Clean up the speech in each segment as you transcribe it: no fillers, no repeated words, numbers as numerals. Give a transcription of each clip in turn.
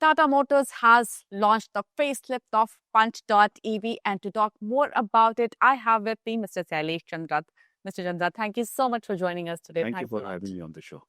Tata Motors has launched the facelift of Punch.ev, and to talk more about it, I have with me Mr. Sailesh Chandra. Mr. Chandra, thank you so much for joining us today. Thank you for having me on the show.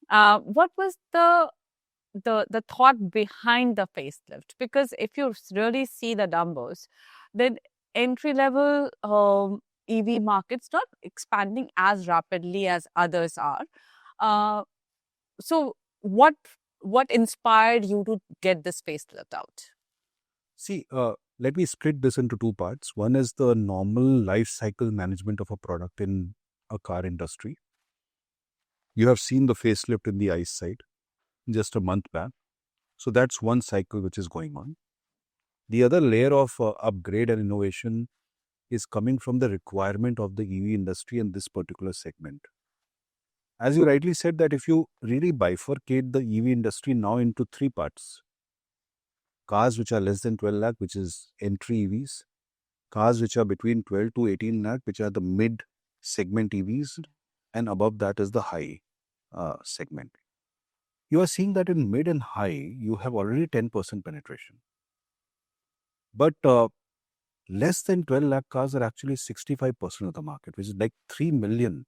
What was the thought behind the facelift? Because if you really see the numbers, then entry level EV market's not expanding as rapidly as others are. Uh, so what inspired you to get this facelift out? See, let me split this into two parts. One is the normal life cycle management of a product in a car industry. You have seen the facelift in the ICE side just a month back. So that's one cycle which is going on. The other layer of upgrade and innovation is coming from the requirement of the EV industry in this particular segment. As you rightly said, that if you really bifurcate the EV industry now into three parts: cars which are less than 12 lakh, which is entry EVs; cars which are between 12 to 18 lakh, which are the mid segment EVs; and above that is the high segment. You are seeing that in mid and high, you have already 10% penetration. But less than 12 lakh cars are actually 65% of the market, which is like 3 million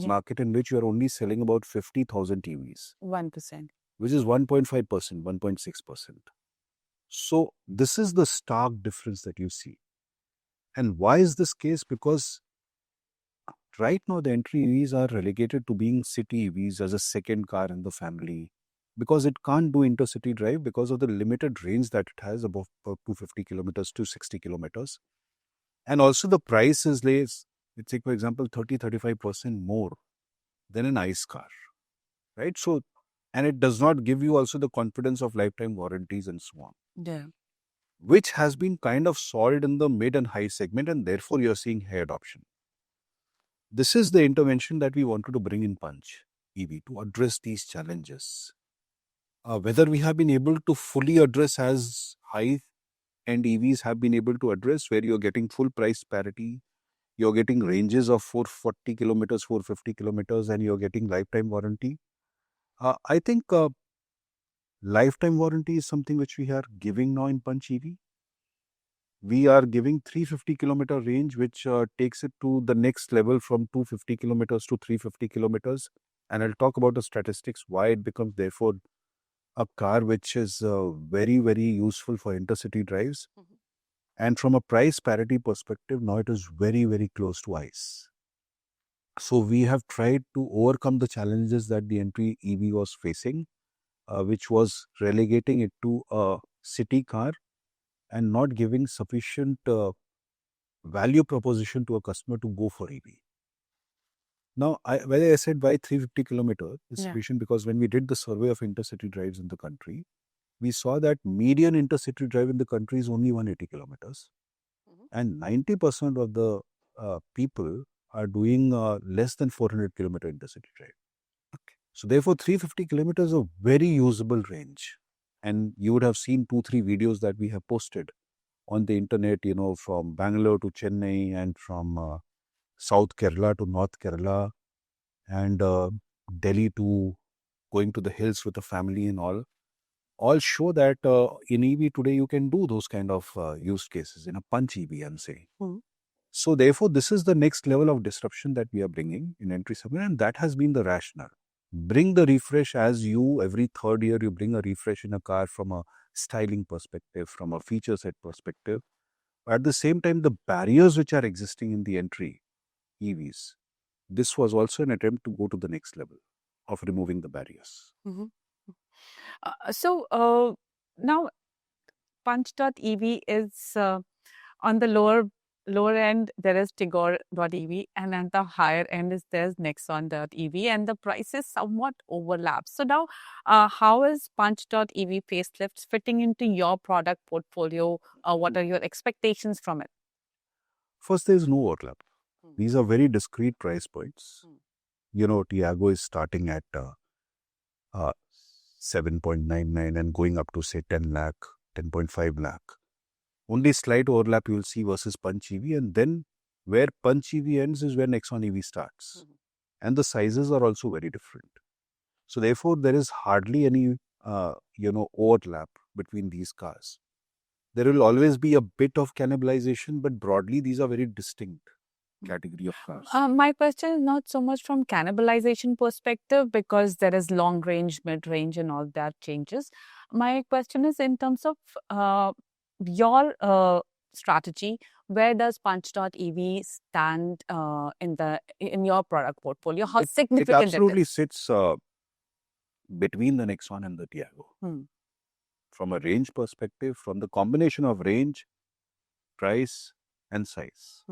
market in which you are only selling about 50,000 EVs. 1%. Which is 1.5%, 1.6%. So this is the stark difference that you see. And why is this case? Because right now the entry EVs are relegated to being city EVs as a second car in the family, because it can't do intercity drive because of the limited range that it has, above 250 kilometers to 60 kilometers. And also the price is less, let's take for example 30-35% more than an ICE car, right? So, and it does not give you also the confidence of lifetime warranties and so on. Yeah. Which has been kind of solved in the mid and high segment, and therefore you're seeing high adoption. This is the intervention that we wanted to bring in Punch EV to address these challenges. Whether we have been able to fully address as high-end EVs have been able to address, where you're getting full price parity, you're getting ranges of 440 kilometers, 450 kilometers, and you're getting lifetime warranty. I think lifetime warranty is something which we are giving now in Punch EV. We are giving 350 kilometer range, which takes it to the next level from 250 kilometers to 350 kilometers. And I'll talk about the statistics, why it becomes therefore a car which is very, very useful for intercity drives. And from a price parity perspective, now it is very, very close to ICE. So we have tried to overcome the challenges that the entry EV was facing, which was relegating it to a city car and not giving sufficient value proposition to a customer to go for EV. Now, whether I said why 350 kilometers is sufficient, because when we did the survey of intercity drives in the country, we saw that median intercity drive in the country is only 180 kilometers. And 90% of the people are doing less than 400 kilometer intercity drive. Okay. So therefore, 350 kilometers is a very usable range. And you would have seen 2-3 videos that we have posted on the internet, you know, from Bangalore to Chennai and from South Kerala to North Kerala and Delhi to going to the hills with the family and all show that in EV today you can do those kind of use cases in a Punch EV, I'm saying. So therefore, this is the next level of disruption that we are bringing in entry segment, and that has been the rationale. Bring the refresh as you, every third year, you bring a refresh in a car from a styling perspective, from a feature set perspective. But at the same time, the barriers which are existing in the entry EVs, this was also an attempt to go to the next level of removing the barriers. So now Punch.ev is on the lower end, there is Tigor.ev, and at the higher end is there's Nexon.ev, and the prices somewhat overlap. So now, how is Punch.ev facelifts fitting into your product portfolio? What are your expectations from it? First, there is no overlap. These are very discrete price points. You know, Tiago is starting at 7.99 and going up to say 10 lakh, 10.5 lakh. Only slight overlap you will see versus Punch EV, and then where Punch EV ends is where Nexon EV starts. And the sizes are also very different. So therefore, there is hardly any overlap between these cars. There will always be a bit of cannibalization, but broadly, these are very distinct category of cars. My question is not so much from cannibalization perspective because there is long range, mid range, and all that changes. My question is in terms of your strategy. Where does Punch.ev stand in your product portfolio? How It significant absolutely it is? sits between the Nexon and the Tiago. From a range perspective, from the combination of range, price, and size,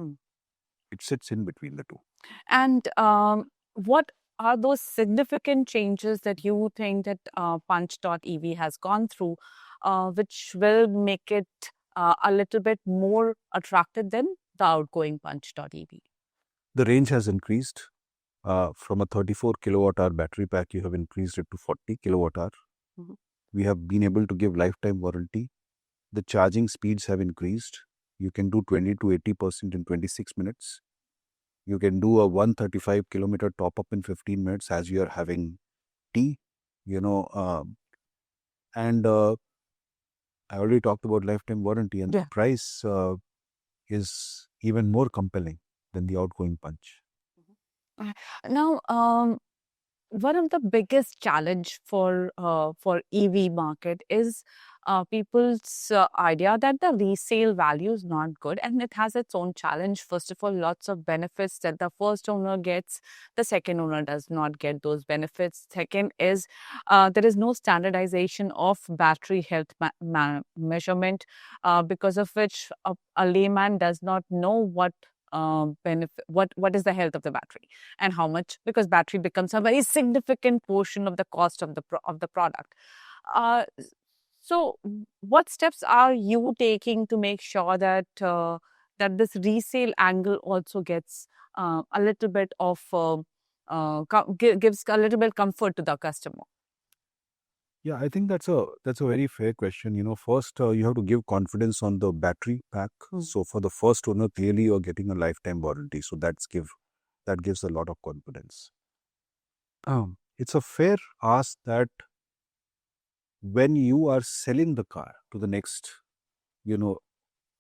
it sits in between the two. And what are those significant changes that you think that Punch.ev has gone through, which will make it a little bit more attractive than the outgoing Punch.ev? The range has increased. From a 34 kilowatt hour battery pack, you have increased it to 40 kilowatt hour. We have been able to give lifetime warranty. The charging speeds have increased. You can do 20 to 80% in 26 minutes. You can do a 135 kilometer top up in 15 minutes as you are having tea, and I already talked about lifetime warranty, and the price is even more compelling than the outgoing Punch. Now, one of the biggest challenge for EV market is people's idea that the resale value is not good, and it has its own challenge. First of all, lots of benefits that the first owner gets, the second owner does not get those benefits. Second is there is no standardization of battery health measurement, because of which a layman does not know what benefit what is the health of the battery and how much, because battery becomes a very significant portion of the cost of the product. uh, so what steps are you taking to make sure that that this resale angle also gets a little bit of gives a little bit comfort to the customer? Yeah, I think that's a very fair question. First, you have to give confidence on the battery pack. So for the first owner, clearly you're getting a lifetime warranty. So that gives a lot of confidence. It's a fair ask that when you are selling the car to the next,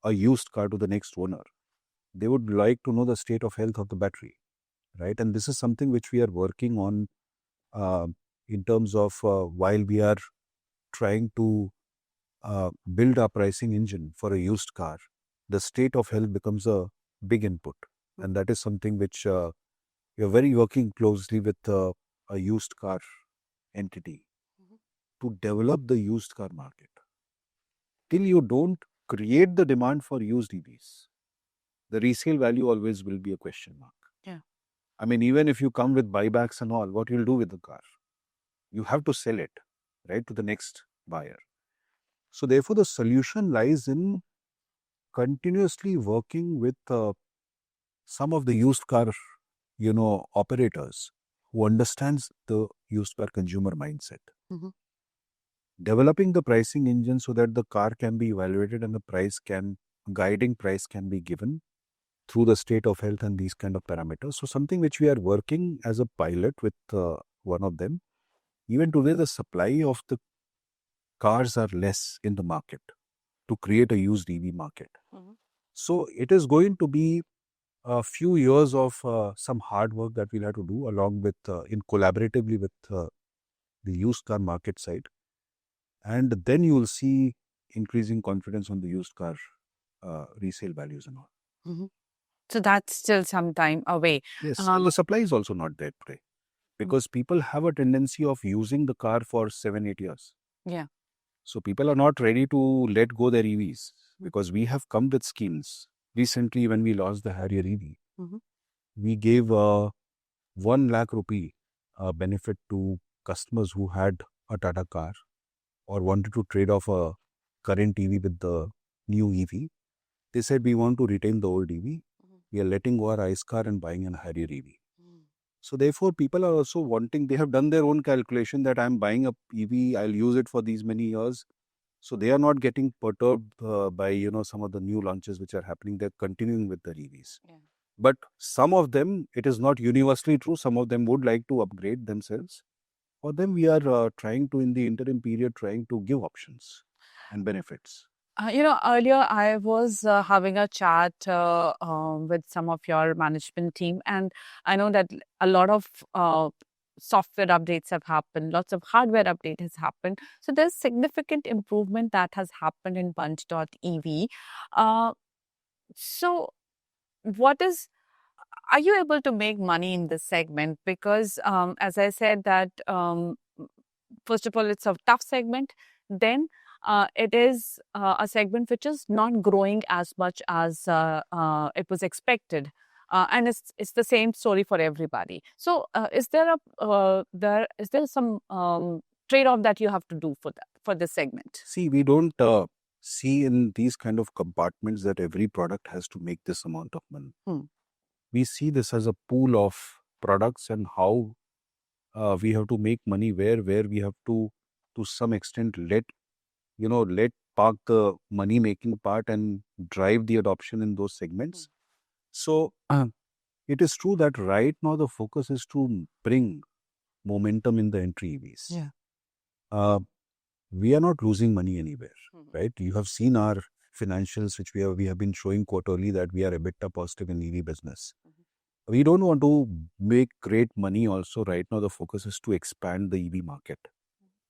a used car to the next owner, they would like to know the state of health of the battery, right? And this is something which we are working on in terms of while we are trying to build our pricing engine for a used car, the state of health becomes a big input. And that is something which we are very working closely with a used car entity to develop the used car market. Till you don't create the demand for used EVs, the resale value always will be a question mark. Yeah. I mean, even if you come with buybacks and all, what you'll do with the car? You have to sell it, right, to the next buyer. So therefore, the solution lies in continuously working with some of the used car, operators who understands the used car consumer mindset. Developing the pricing engine so that the car can be evaluated and the guiding price can be given through the state of health and these kind of parameters. So something which we are working as a pilot with one of them. Even today, the supply of the cars are less in the market to create a used EV market. So it is going to be a few years of some hard work that we'll have to do along with in collaboratively with the used car market side. And then you will see increasing confidence on the used car resale values and all. So that's still some time away. Yes, and the supply is also not there today because people have a tendency of using the car for 7-8 years. Yeah. So people are not ready to let go their EVs because we have come with schemes. Recently, when we launched the Harrier EV, we gave 1 lakh rupee benefit to customers who had a Tata car or wanted to trade off a current EV with the new EV. They said, we want to retain the old EV. We are letting go our ICE car and buying an Harrier EV. So therefore, people are also wanting, they have done their own calculation that I'm buying a EV, I'll use it for these many years. So they are not getting perturbed by, some of the new launches which are happening. They're continuing with their EVs. Yeah. But some of them, it is not universally true. Some of them would like to upgrade themselves. For them, we are trying to, in the interim period, trying to give options. and benefits. Earlier I was having a chat with some of your management team, and I know that a lot of software updates have happened, lots of hardware update has happened. So there's significant improvement that has happened in Punch.ev. Uh, so what is are you able to make money in this segment? Because as I said that first of all, it's a tough segment. Then it is a segment which is not growing as much as it was expected. And it's the same story for everybody. So is there some trade off that you have to do for this segment? See, we don't see in these kind of compartments that every product has to make this amount of money. We see this as a pool of products and how we have to make money where we have to some extent let park the money making part and drive the adoption in those segments. So it is true that right now the focus is to bring momentum in the entry EVs. Yeah. We are not losing money anywhere, right? You have seen our financials, which we have been showing quarterly, that we are EBITDA positive in EV business. We don't want to make great money also. Right now, the focus is to expand the EV market.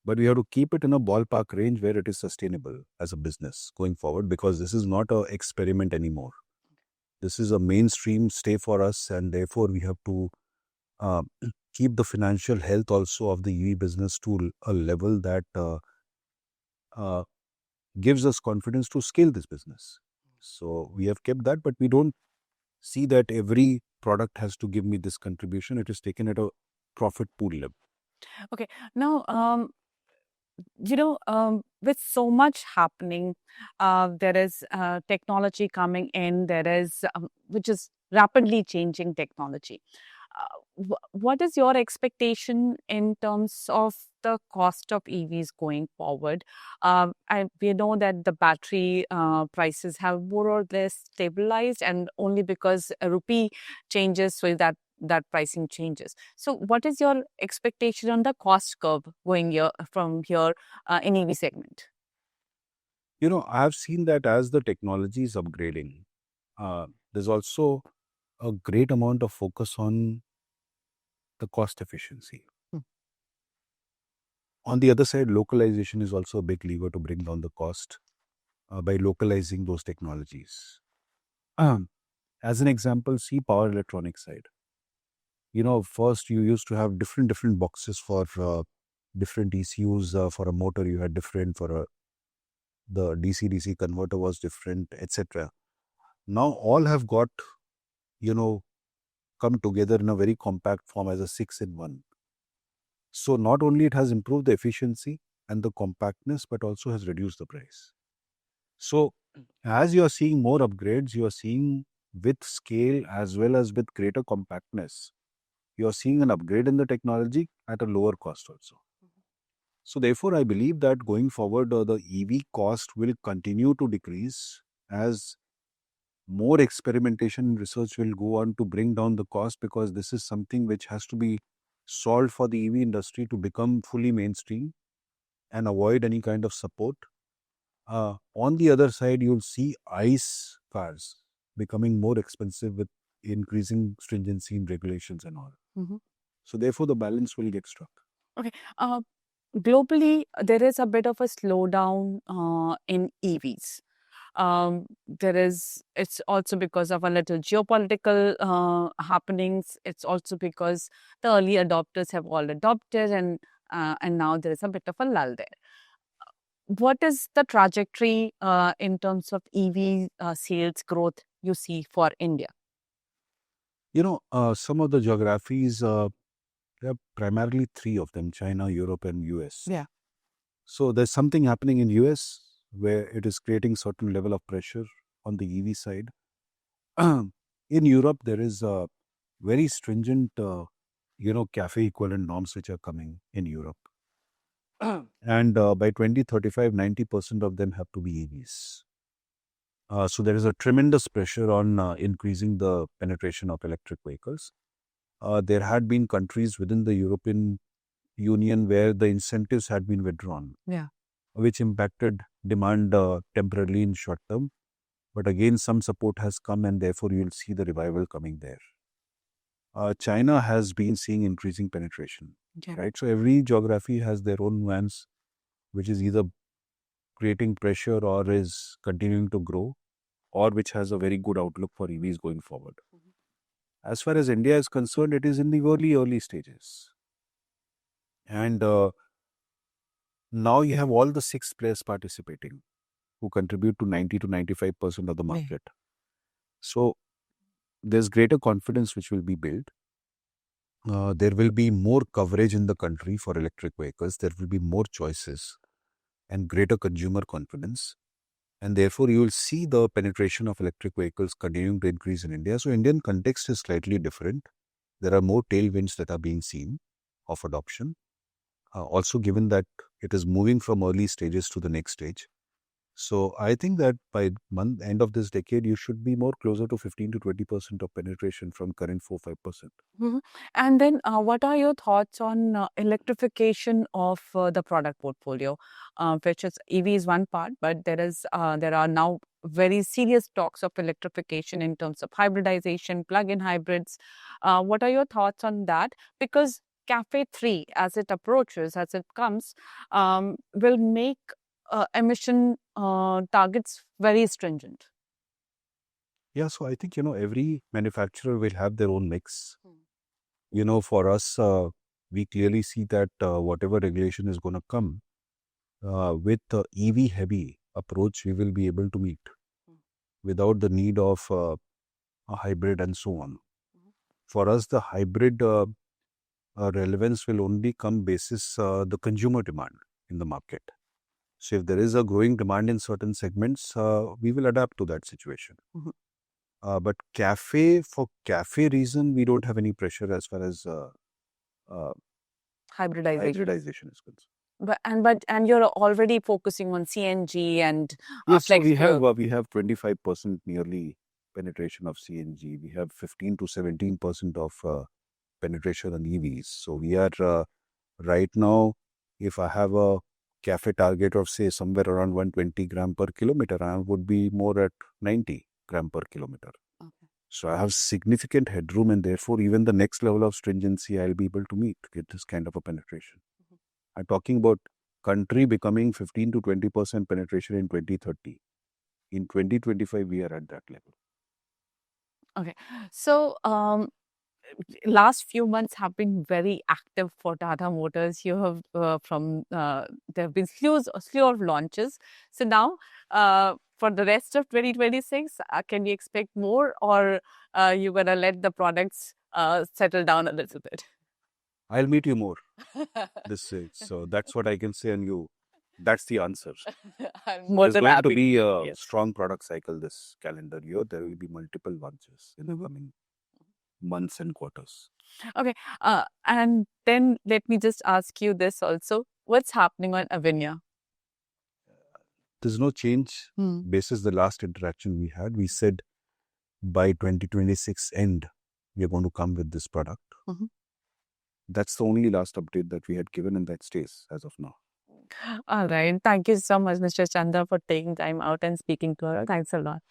But we have to keep it in a ballpark range where it is sustainable as a business going forward, because this is not an experiment anymore. This is a mainstream stay for us, and therefore we have to keep the financial health also of the EV business to a level that gives us confidence to scale this business. So we have kept that, but we don't see that every product has to give me this contribution. It is taken at a profit pool level. Okay. Now, with so much happening, there is technology coming in, there is, which is rapidly changing technology. What is your expectation in terms of the cost of EVs going forward? We know that the battery prices have more or less stabilized, and only because a rupee changes, so that pricing changes. So what is your expectation on the cost curve going from here in EV segment? I have seen that as the technology is upgrading, there's also a great amount of focus on the cost efficiency. On the other side, localization is also a big lever to bring down the cost by localizing those technologies. As an example, see power electronics side. First you used to have different boxes for different ECUs. For a motor, you had different. For the DC-DC converter was different, etc. Now all have got, come together in a very compact form as a 6-in-1. So not only it has improved the efficiency and the compactness, but also has reduced the price. So as you are seeing more upgrades, you are seeing with scale as well as with greater compactness, you are seeing an upgrade in the technology at a lower cost also. So therefore, I believe that going forward, the EV cost will continue to decrease as more experimentation and research will go on to bring down the cost, because this is something which has to be solved for the EV industry to become fully mainstream and avoid any kind of support. On the other side, you'll see ICE cars becoming more expensive with increasing stringency in regulations and all. So therefore, the balance will get struck. Okay. Globally, there is a bit of a slowdown in EVs. It's also because of a little geopolitical happenings. It's also because the early adopters have all adopted, and now there is a bit of a lull there. What is the trajectory in terms of EV sales growth you see for India? Some of the geographies, there are primarily three of them: China, Europe, and US. Yeah. So there's something happening in US where it is creating certain level of pressure on the EV side. In Europe, there is a very stringent, CAFE equivalent norms which are coming in Europe. And by 2035, 90% of them have to be EVs. So there is a tremendous pressure on increasing the penetration of electric vehicles. There had been countries within the European Union where the incentives had been withdrawn. Yeah. which impacted demand temporarily in short term. But again, some support has come, and therefore you'll see the revival coming there. China has been seeing increasing penetration, right? So every geography has their own nuance, which is either creating pressure or is continuing to grow, or which has a very good outlook for EVs going forward. As far as India is concerned, it is in the early stages. And now you have all the 6 players participating who contribute to 90 to 95% of the market. So there's greater confidence which will be built. There will be more coverage in the country for electric vehicles. There will be more choices and greater consumer confidence. And therefore, you will see the penetration of electric vehicles continuing to increase in India. So, Indian context is slightly different. There are more tailwinds that are being seen of adoption. Also, given that it is moving from early stages to the next stage. So, I think that by end of this decade, you should be more closer to 15 to 20% of penetration from current 4-5%. And then, what are your thoughts on electrification of the product portfolio, which is EV is one part, but there are now very serious talks of electrification in terms of hybridization, plug-in hybrids. What are your thoughts on that? Because Cafe 3, as it approaches, as it comes, will make emission targets very stringent. Yeah, so I think, every manufacturer will have their own mix. For us, we clearly see that whatever regulation is going to come, with the EV heavy approach, we will be able to meet without the need of a hybrid and so on. For us, the hybrid relevance will only come basis the consumer demand in the market. So if there is a growing demand in certain segments, we will adapt to that situation. But for cafe reason, we don't have any pressure as far as hybridization is concerned. And you're already focusing on CNG and yes, so flex we fuel. have 25% nearly penetration of CNG. We have 15 to 17% of penetration on EVs. So we are right now, if I have a cafe target of say somewhere around 120 gram per kilometer, I would be more at 90 gram per kilometer. So I have significant headroom, and therefore even the next level of stringency I'll be able to meet, get this kind of a penetration. I'm talking about country becoming 15 to 20% penetration in 2030. In 2025, we are at that level. Okay. So, last few months have been very active for Tata Motors. You have there have been slew of launches. So now, for the rest of 2026, can we expect more, or you gonna let the products settle down a little bit? I'll meet you more this stage. So that's what I can say, and that's the answer. More There's than going to happy. be a Yes. strong product cycle this calendar year. There will be multiple launches in the coming months and quarters. Okay. And then let me just ask you this also. What's happening on Avinya? There's no change. Basis the last interaction we had, we said by 2026 end, we are going to come with this product. That's the only last update that we had given, and that stays as of now. All right. Thank you so much, Mr. Chandra, for taking time out and speaking to us. Thanks a lot.